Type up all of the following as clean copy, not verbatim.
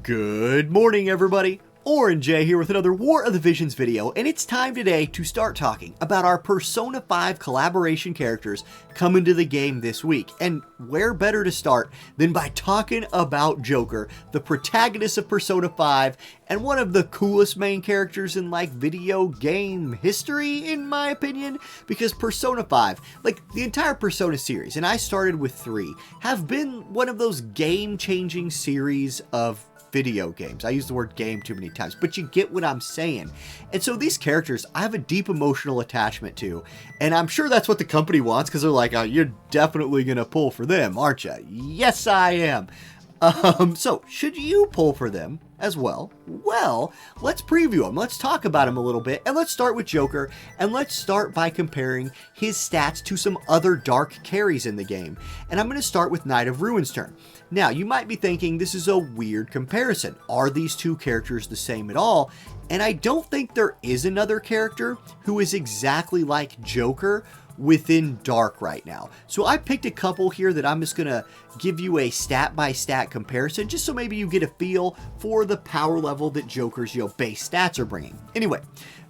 Good morning, everybody. Orange J here with another War of the Visions video, and it's time today to start talking about our Persona 5 collaboration characters coming to the game this week. And where better to start than by talking about Joker, the protagonist of Persona 5, and one of the coolest main characters in like video game history, in my opinion, because Persona 5, like the entire Persona series, and I started with 3, have been one of those game-changing series of video games. I use the word game too many times, but you get what I'm saying. And so these characters I have a deep emotional attachment to, and I'm sure that's what the company wants, because they're like, oh, you're definitely gonna pull for them, aren't you? Yes, I am. So should you pull for them as well? Well, let's preview them. Let's talk about him a little bit, and let's start with Joker, and let's start by comparing his stats to some other dark carries in the game. And I'm going to start with Knight of Ruin's turn. Now, you might be thinking this is a weird comparison. Are these two characters the same at all? And I don't think there is another character who is exactly like Joker within Dark right now. So I picked a couple here that I'm just gonna give you a stat by stat comparison, just so maybe you get a feel for the power level that Joker's base stats are bringing. Anyway,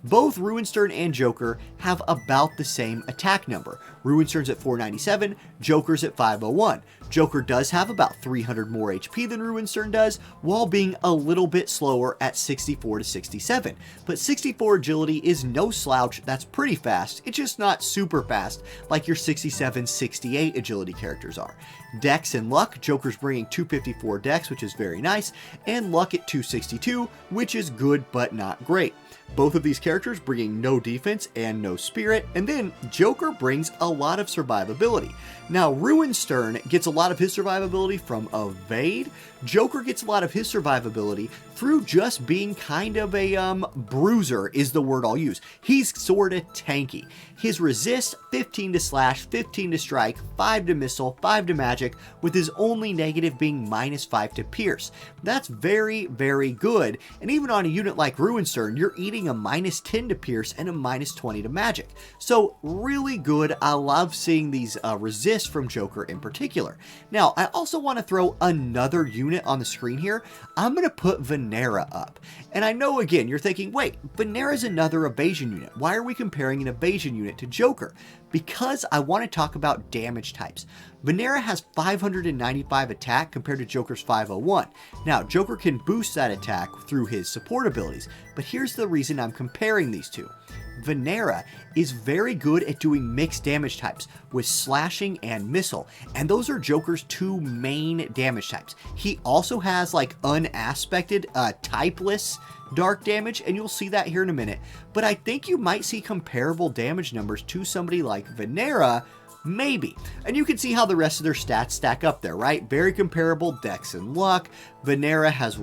both Ruinstern and Joker have about the same attack number. Ruinstern's at 497, Joker's at 501. Joker does have about 300 more HP than Ruinstern does, while being a little bit slower at 64 to 67. But 64 agility is no slouch, that's pretty fast. It's just not super fast like your 67, 68 agility characters are. Dex and Luck, Joker's bringing 254 Dex, which is very nice, and Luck at 262, which is good but not great. Both of these characters bringing no defense and no spirit, and then Joker brings a lot of survivability. Now, Ruinstern gets a lot of his survivability from Evade. Joker gets a lot of his survivability through just being kind of a bruiser is the word I'll use. He's sort of tanky. His resist, 15 to slash, 15 to strike, 5 to missile, 5 to magic, with his only negative being -5 to pierce. That's very, very good, and even on a unit like Ruinstern, you're eating a -10 to pierce and a -20 to magic. So really good. I love seeing these resists from Joker in particular. Now, I also want to throw another unit on the screen here. I'm going to put Venera up. And I know, again, you're thinking, wait, Venera's another evasion unit. Why are we comparing an evasion unit to Joker? Because I want to talk about damage types. Venera has 595 attack compared to Joker's 501. Now, Joker can boost that attack through his support abilities, but here's the reason I'm comparing these two. Venera is very good at doing mixed damage types with slashing and missile, and those are Joker's two main damage types. He also has like unaspected, typeless dark damage, and you'll see that here in a minute, but I think you might see comparable damage numbers to somebody like Venera. Maybe. And you can see how the rest of their stats stack up there, right? Very comparable Dex and Luck. Venera has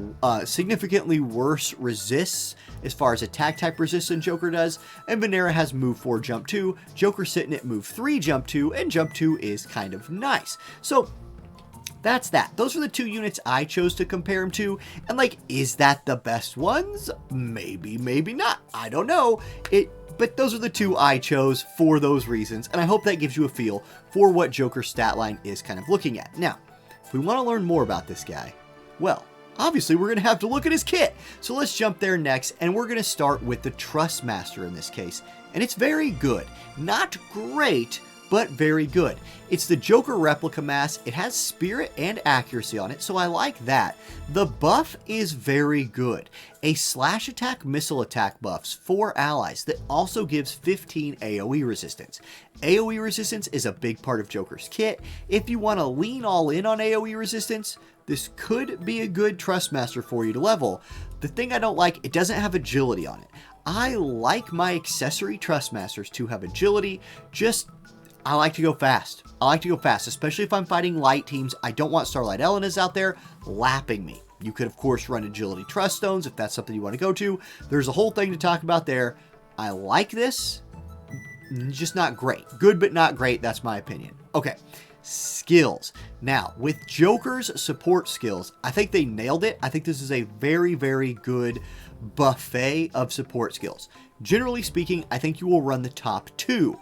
significantly worse resists as far as attack type resist than Joker does. And Venera has move 4, jump 2. Joker's sitting at move 3, jump 2. And jump 2 is kind of nice. So that's that. Those are the two units I chose to compare him to. And like, is that the best ones? Maybe, maybe not. I don't know. But those are the two I chose for those reasons, and I hope that gives you a feel for what Joker's stat line is kind of looking at. Now, if we want to learn more about this guy, well, obviously we're going to have to look at his kit. So let's jump there next, and we're going to start with the Trustmaster in this case. And it's very good. Not great, but very good. It's the Joker replica mask. It has spirit and accuracy on it, so I like that. The buff is very good. A slash attack missile attack buffs for allies that also gives 15 AoE resistance. AoE resistance is a big part of Joker's kit. If you want to lean all in on AoE resistance, this could be a good Trustmaster for you to level. The thing I don't like, it doesn't have agility on it. I like my accessory Trustmasters to have agility, I like to go fast. I like to go fast, especially if I'm fighting light teams. I don't want Starlight Elenas out there lapping me. You could, of course, run Agility Trust Stones if that's something you want to go to. There's a whole thing to talk about there. I like this, just not great. Good, but not great. That's my opinion. Okay, skills. Now, with Joker's support skills, I think they nailed it. I think this is a very, very good buffet of support skills. Generally speaking, I think you will run the top two.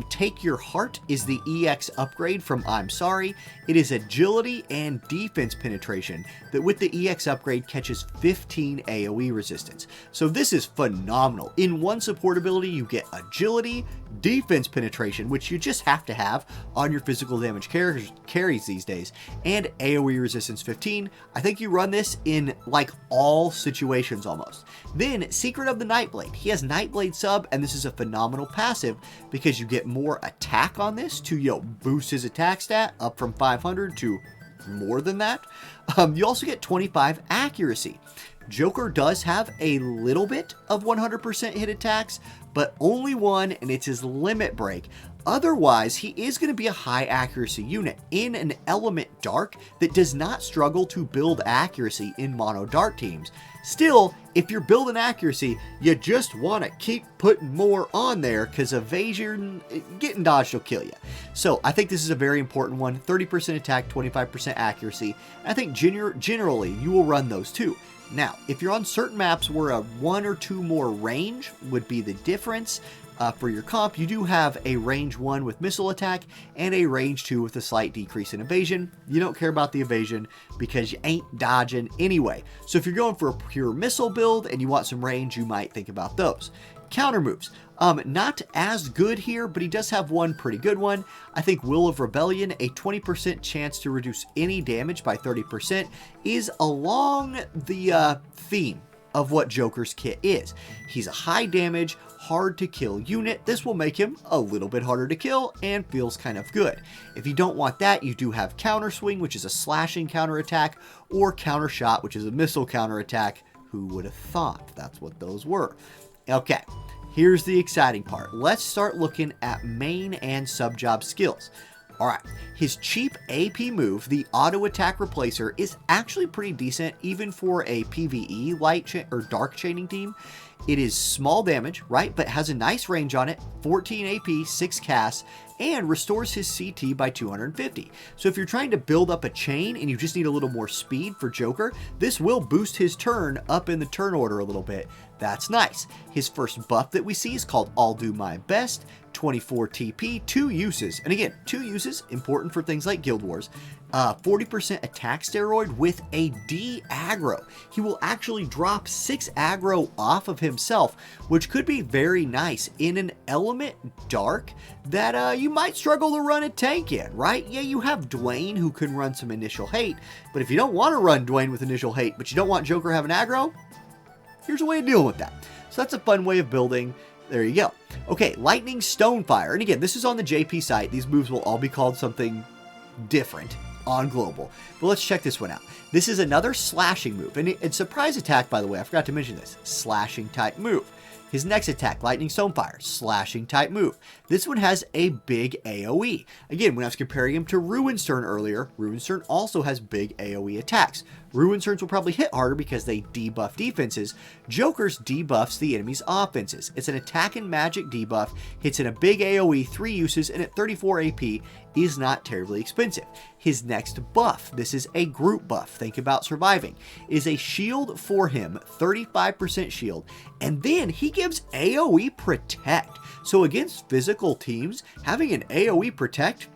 Take Your Heart is the EX upgrade from I'm Sorry. It is agility and defense penetration that with the EX upgrade catches 15 AoE resistance. So this is phenomenal. In one support ability, you get agility, defense penetration, which you just have to have on your physical damage carries these days, and AoE resistance 15. I think you run this in like all situations almost. Then Secret of the Nightblade. He has Nightblade sub, and this is a phenomenal passive because you get more attack on this to boost his attack stat up from 500 to more than that. You also get 25 accuracy. Joker does have a little bit of 100% hit attacks, but only one, and it's his limit break. Otherwise, he is going to be a high accuracy unit in an element dark that does not struggle to build accuracy in mono dark teams. Still, if you're building accuracy, you just want to keep putting more on there because evasion, getting dodged will kill you. So I think this is a very important one. 30% attack, 25% accuracy. I think generally you will run those too. Now, if you're on certain maps where a 1 or 2 more range would be the difference for your comp, you do have a range 1 with missile attack and a range 2 with a slight decrease in evasion. You don't care about the evasion because you ain't dodging anyway. So if you're going for a pure missile build and you want some range, you might think about those. Counter moves. Not as good here, but he does have one pretty good one. I think Will of Rebellion, a 20% chance to reduce any damage by 30%, is along the theme of what Joker's kit is. He's a high damage, hard to kill unit. This will make him a little bit harder to kill and feels kind of good. If you don't want that, you do have Counter Swing, which is a slashing counter attack, or Counter Shot, which is a missile counter attack. Who would have thought that's what those were? Okay, here's the exciting part. Let's start looking at main and sub-job skills. Alright, his cheap AP move, the Auto Attack Replacer, is actually pretty decent even for a PvE light or dark chaining team. It is small damage, right, but has a nice range on it, 14 AP, 6 casts, and restores his CT by 250. So if you're trying to build up a chain and you just need a little more speed for Joker, this will boost his turn up in the turn order a little bit. That's nice. His first buff that we see is called I'll Do My Best, 24 TP, 2 uses. And again, 2 uses, important for things like Guild Wars. 40% attack steroid with a D aggro. He will actually drop 6 aggro off of himself, which could be very nice in an element dark that you might struggle to run a tank in, right? Yeah, you have Dwayne who can run some initial hate, but if you don't want to run Dwayne with initial hate, but you don't want Joker having aggro, here's a way of dealing with that. So that's a fun way of building. There you go. Okay, Lightning Stonefire. And again, this is on the JP site. These moves will all be called something different on global. But let's check this one out. This is another slashing move. And it's surprise attack, by the way. I forgot to mention this. Slashing type move. His next attack, Lightning Stonefire, slashing type move. This one has a big AoE. Again, when I was comparing him to Ruinstern earlier, Ruinstern also has big AoE attacks. Ruinsterns will probably hit harder because they debuff defenses. Joker's debuffs the enemy's offenses. It's an attack and magic debuff, hits in a big AoE, 3 uses, and at 34 AP is not terribly expensive. His next buff, this is a group buff, think about surviving, is a shield for him, 35% shield, and then he gives AoE protect. So against physical teams, having an AoE protect,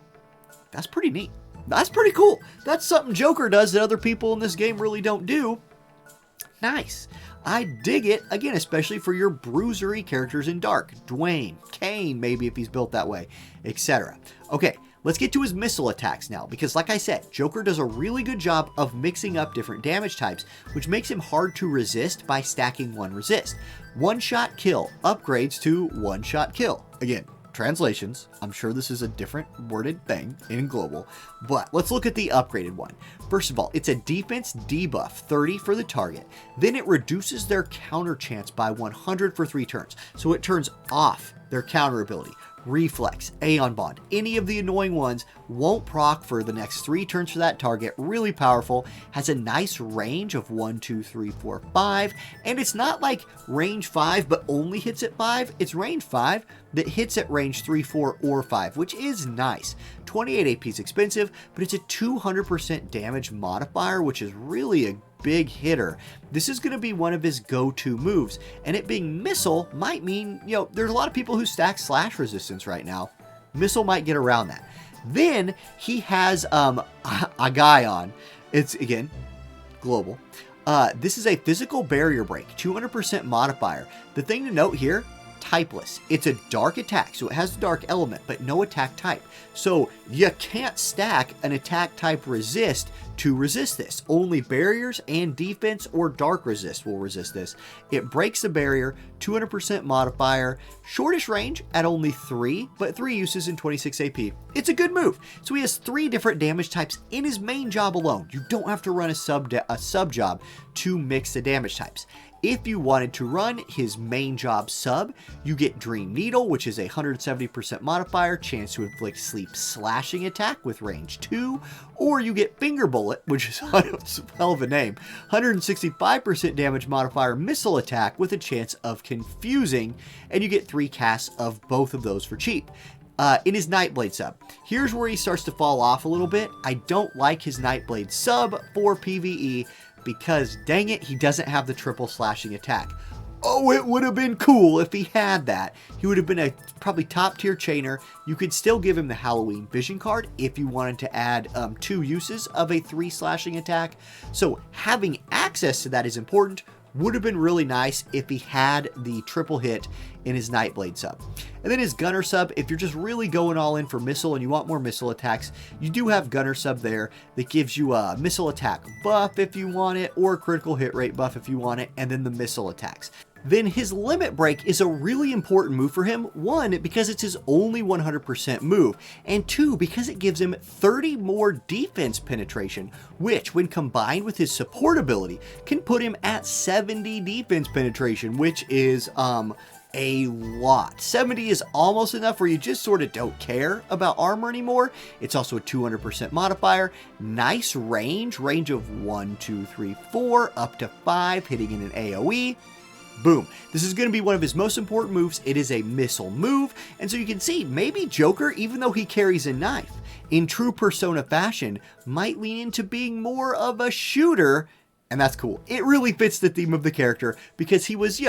that's pretty neat. That's pretty cool. That's something Joker does that other people in this game really don't do. Nice. I dig it, again, especially for your bruisery characters in Dark. Dwayne, Kane, maybe if he's built that way, etc. Okay, let's get to his missile attacks now, because like I said, Joker does a really good job of mixing up different damage types, which makes him hard to resist by stacking 1 resist. One-shot kill upgrades to one-shot kill. Again, translations, I'm sure this is a different worded thing in global, but let's look at the upgraded one. First of all, it's a defense debuff, 30 for the target. Then it reduces their counter chance by 100 for 3 turns. So it turns off their counter ability. Reflex, Aeon Bond, any of the annoying ones won't proc for the next 3 turns for that target. Really powerful, has a nice range of 1, 2, 3, 4, 5, and it's not like range 5 but only hits at 5. It's range 5 that hits at range 3, 4, or 5, which is nice. 28 AP is expensive, but it's a 200% damage modifier, which is really a big hitter, this is going to be one of his go-to moves. And it being missile might mean, you know, there's a lot of people who stack slash resistance right now. Missile might get around that. Then he has a guy on. It's, again, global. This is a physical barrier break, 200% modifier. The thing to note here, typeless. It's a dark attack, so it has the dark element, but no attack type. So you can't stack an attack type resist to resist this. Only barriers and defense or dark resist will resist this. It breaks the barrier, 200% modifier, shortest range at only 3, but 3 uses in 26 AP. It's a good move. So he has 3 different damage types in his main job alone. You don't have to run a sub job to mix the damage types. If you wanted to run his main job sub, you get Dream Needle, which is a 170% modifier, chance to inflict sleep slashing attack with range 2, or you get Finger Bullet, which is a hell of a name, 165% damage modifier missile attack with a chance of confusing, and you get 3 casts of both of those for cheap. In his Nightblade sub, here's where he starts to fall off a little bit. I don't like his Nightblade sub for PvE, because dang it, he doesn't have the triple slashing attack. Oh, it would have been cool if he had that. He would have been a probably top tier chainer. You could still give him the Halloween Vision card if you wanted to add 2 uses of a 3 slashing attack. So having access to that is important. Would have been really nice if he had the triple hit in his Nightblade sub. And then his Gunner sub, if you're just really going all in for missile and you want more missile attacks, you do have Gunner sub there that gives you a missile attack buff if you want it, or a critical hit rate buff if you want it, and then the missile attacks. Then his Limit Break is a really important move for him. 1, because it's his only 100% move, and 2, because it gives him 30 more defense penetration, which when combined with his support ability can put him at 70 defense penetration, which is a lot. 70 is almost enough where you just sort of don't care about armor anymore. It's also a 200% modifier, nice range of 1, 2, 3, 4, up to 5, hitting in an AoE. Boom. This is going to be one of his most important moves. It is a missile move, and so you can see maybe Joker, even though he carries a knife, in true Persona fashion, might lean into being more of a shooter, and that's cool. It really fits the theme of the character because he was,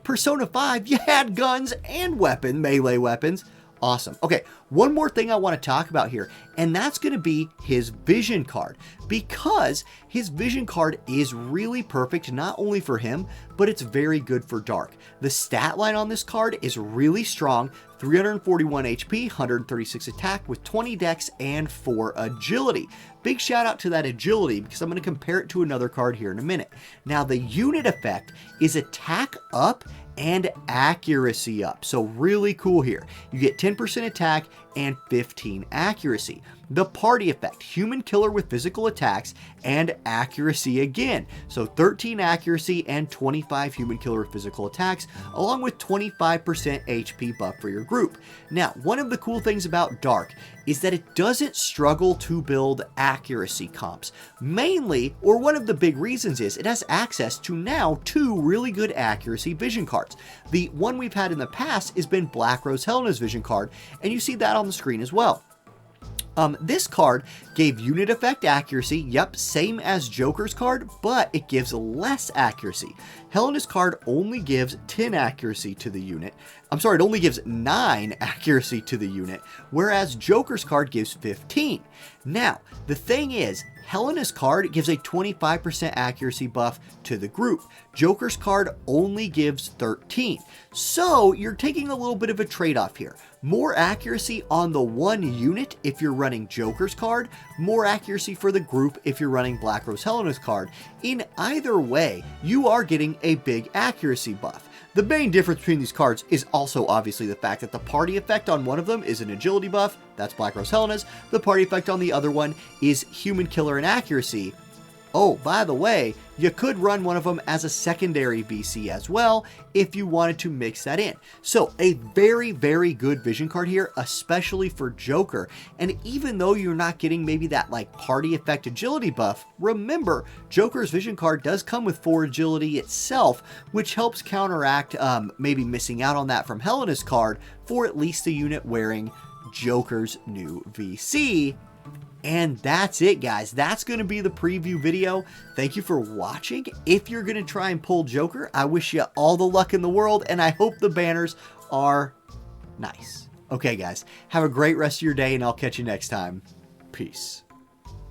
Persona 5, you had guns and melee weapons. Awesome. Okay, one more thing I want to talk about here, and that's going to be his Vision card, because his Vision card is really perfect not only for him, but it's very good for Dark. The stat line on this card is really strong, 341 HP, 136 attack with 20 dex and 4 agility. Big shout out to that agility because I'm going to compare it to another card here in a minute. Now the unit effect is attack up and accuracy up. So really cool here. You get 10% attack and 15 accuracy. The party effect, human killer with physical attacks and accuracy again. So 13 accuracy and 25 human killer with physical attacks, along with 25% HP buff for your group. Now, one of the cool things about Dark is that it doesn't struggle to build accuracy comps. Mainly, or one of the big reasons is it has access to now 2 really good accuracy vision cards. The one we've had in the past has been Black Rose Helena's vision card, and you see that on the screen as well. This card gave unit effect accuracy, yep, same as Joker's card, but it gives less accuracy. Helena's card only gives 10 accuracy to the unit. I'm sorry, it only gives 9 accuracy to the unit, whereas Joker's card gives 15. Now, the thing is, Helena's card gives a 25% accuracy buff to the group. Joker's card only gives 13. So you're taking a little bit of a trade-off here. More accuracy on the one unit if you're running Joker's card, more accuracy for the group if you're running Black Rose Helena's card. In either way, you are getting a big accuracy buff. The main difference between these cards is also obviously the fact that the party effect on one of them is an agility buff, that's Black Rose Helena's. The party effect on the other one is human killer and accuracy. Oh, by the way, you could run one of them as a secondary VC as well if you wanted to mix that in. So a very, very good vision card here, especially for Joker. And even though you're not getting maybe that like party effect agility buff, remember Joker's vision card does come with 4 agility itself, which helps counteract maybe missing out on that from Helena's card for at least the unit wearing Joker's new VC. And that's it, guys. That's going to be the preview video. Thank you for watching. If you're going to try and pull Joker, I wish you all the luck in the world, and I hope the banners are nice. Okay, guys, have a great rest of your day, and I'll catch you next time. Peace.